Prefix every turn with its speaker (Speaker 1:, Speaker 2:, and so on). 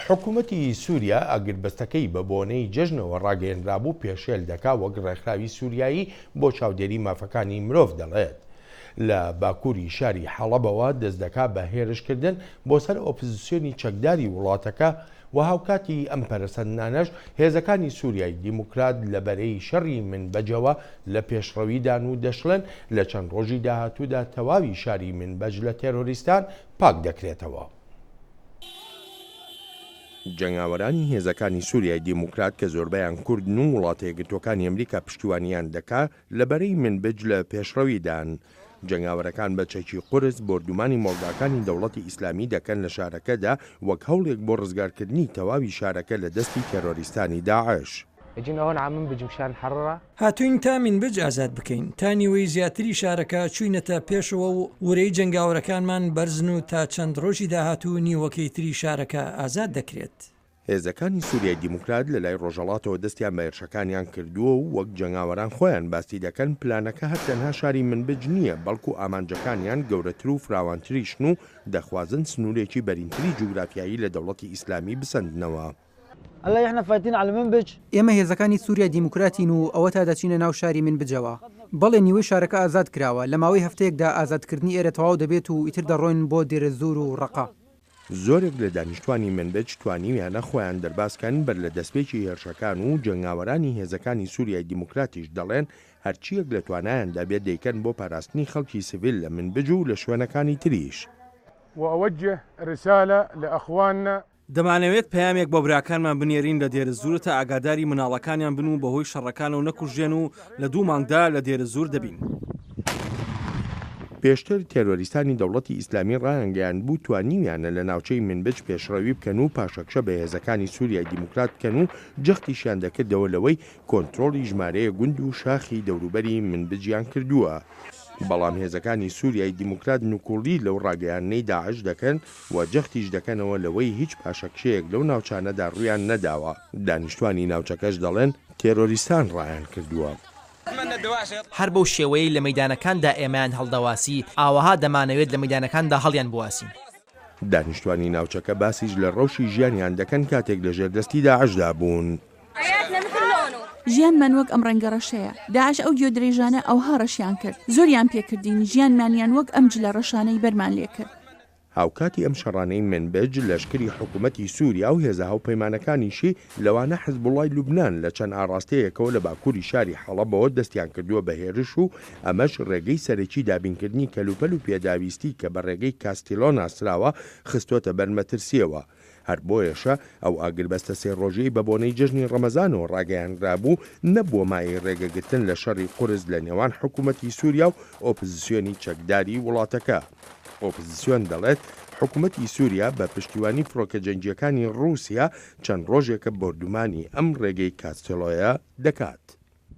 Speaker 1: حکوومەتی سووریا ئاگربەستەکەی بە بۆنەی جەژنەوە ڕاگەیەنرابوو پێشێل دەکا وەک ڕێکخراوی سووریایی بۆ چاودێری مافەکانی مرۆڤ دەڵێت. لە باکووری شاری حەڵەبەوە دەست دەکا بە هێرشکردن بۆ سەر ئۆپۆزیسیۆنی چەکداری وڵاتەکە و هاوکاتی ئەم پەرەسەندانەش هێزەکانی سووریای دیموکرات لەبەرەی شەڕی منبەجەوە لە پێشڕەویدان و دەشڵێن لە چەند ڕۆژی داهاتوودا تەواوی شاری منبەج لە تێرۆریستان پاک دەکرێتەوە. جەنگاوەرانی هێزەکانی سووریای دیموکرات کە زۆربەیان کوردن و وڵاتە یەکگرتووەکانی ئەمریکا پشتیوانیان دەکا لەبەرەی منبەج لە پێشڕەویدان. جەنگاوەرەکان بە چەکی قورس بردومانی مۆڵگاکانی دەوڵەتی ئیسلامی دەکەن لە شارەکەدا وەک هەوڵێک بۆ ڕزگارکردنی تەواوی شارەکە لە دەستی تێرۆریستانی داعش.
Speaker 2: هاتوین تا منبەج ئازاد بکەین تا نیوەی زیاتری شارەکە چوینەتە پێشەوە و وورەی جەنگاوەرەکانمان بەرزن و تا چەند ڕۆژی داهاتوو نیوەکەی تری شارەکە ئازاد دەکرێت.
Speaker 1: هێزەکانی سووریای دیموکرات لە لای ڕۆژهەڵاتەوە دەستیان بە هێرشەکانیان کردووە و وەک جەنگاوەران خۆیان باسی دەکەن پلانەکە هەرتەنها شاری منبەج نییە بەڵکو ئامانجەکانیان گەورەتر و فراوانتریشن و دەخوازن سنوورێکی بەرینتری جوگرافیایی لە دەوڵەتی ئیسلامی بسەندنەوە.
Speaker 3: ئێمە هێزەکانی سووریا دیموکراتین و ئەوە تا دەچینە ناو شاری منبەجەوە. بەڵێ نیوەی شارەکە ئازاد کراوە لە ماوەی هەفتەیەکدا ئازادکردنی ئێرە تەواو دەبێت و ئیتر دەڕۆین بۆ دێرەزور و ڕەقا.
Speaker 1: زۆرێک لە دانیشتوانی منبەج توانیویانە خۆیان دەرباسکەن بەر لە دەستپێکی هێرشەکان و جەنگاوەرانی هێزەکانی سووریای دیموکراتیش دەڵێن هەرچیەک لە توانایاندا بێت دەیکەن بۆ پاراستنی خەڵکی سیڤیل لە منبەج و لە شوێنەکانی تریش.
Speaker 4: وأوجه رسالة لأخواننا
Speaker 5: دەمانەوێت پەیامێک بۆ براکانمان بنێرین لە دێرەزور تا ئاگاداری مناڵەکانیان بن و بەهۆی شەڕەکانەوە نەکوژێن و لە 2 مانگدا لە دێرەزور دەبین.
Speaker 1: پێشتر تێرۆریستانی دەوڵەتی ئیسلامی ڕایانگەیان بوو توانیویانە لە ناوچەی منبەج پێشڕەوی بکەن و پاشەکشە بە هێزەکانی سووریای دیموکرات بکەن و جەختیشیان دەکردەوە لەوەی کۆنتڕۆڵی ژمارەیە گوند و شاخی دەوروبەری منبەجیان کردووە. بەڵام هێزەکانی سووریای دیموکرات نوکوڵی لەو ڕاگەیانەی داعش دەکەن و جەختیش دەکەنەوە لەوەی هیچ پاشەکشەیەک لەو ناوچانەدا ڕویان نەداوە. دانیشتوانی ناوچەکەش دەڵێن تێرۆریستان ڕایان کردووە.
Speaker 6: هەر بەو شێوەیە لە مەیدانەکاندا ئێمەیان هەڵدەواسی ئاوەها دەمانەوێت لە مەیدانەکاندا هەڵیان بواسین.
Speaker 1: دانیشتوانی ناوچەکە باسیش لە ڕەوشی ژیانیان دەکەن کاتێک لە ژێردەستی داعشدا بوون.
Speaker 7: ژیانمان وەک ئەم ڕەنگە ڕەشەیە. داعش ئەو گوێ درێژانە ئەوها ڕەشیان کرد. زۆریان پێکردین ژیانمانیان وەک ئەم جلە ڕەشانەی بەرمان لێ کرد.
Speaker 1: هاوکاتی ئەم شەڕانەی منبەج لەشکری حکوومەتی سووریا و هێزە هاوپەیمانەکانیشی لەوانە حزبوڵای لوبنان لە چەند ئاڕاستەیەکەوە لە باکووری شاری حەڵەبەوە دەستیان کردووە بە هێرش و ئەمەش ڕێگەی سەرەکی دابینکردنی کەلوپەل و پێداویستی کە بە ڕێگەی کاستیلۆ ناسراوە خستۆتە بەرمەترسیەوە. هەر بۆیەشە ئەو ئاگربەستە 3 ڕۆژەی بە بۆنەی جەژنی ڕەمەزانەوە ڕاگەیاندرابوو نەبووە مای ڕێگەگرتن لە شەڕی قورس لە نێوان حکوومەتی سووریا و ئۆپۆزیسیۆنی چەکداری وڵاتەکە. ئۆپۆزیسیۆن دەڵێت حکوومەتی سووریا بە پشتیوانی فڕۆکە جەنگیەکانی ڕووسیا چەند ڕۆژێکە بردومانی ئەم ڕێگەی کاستیلۆیە دەکات.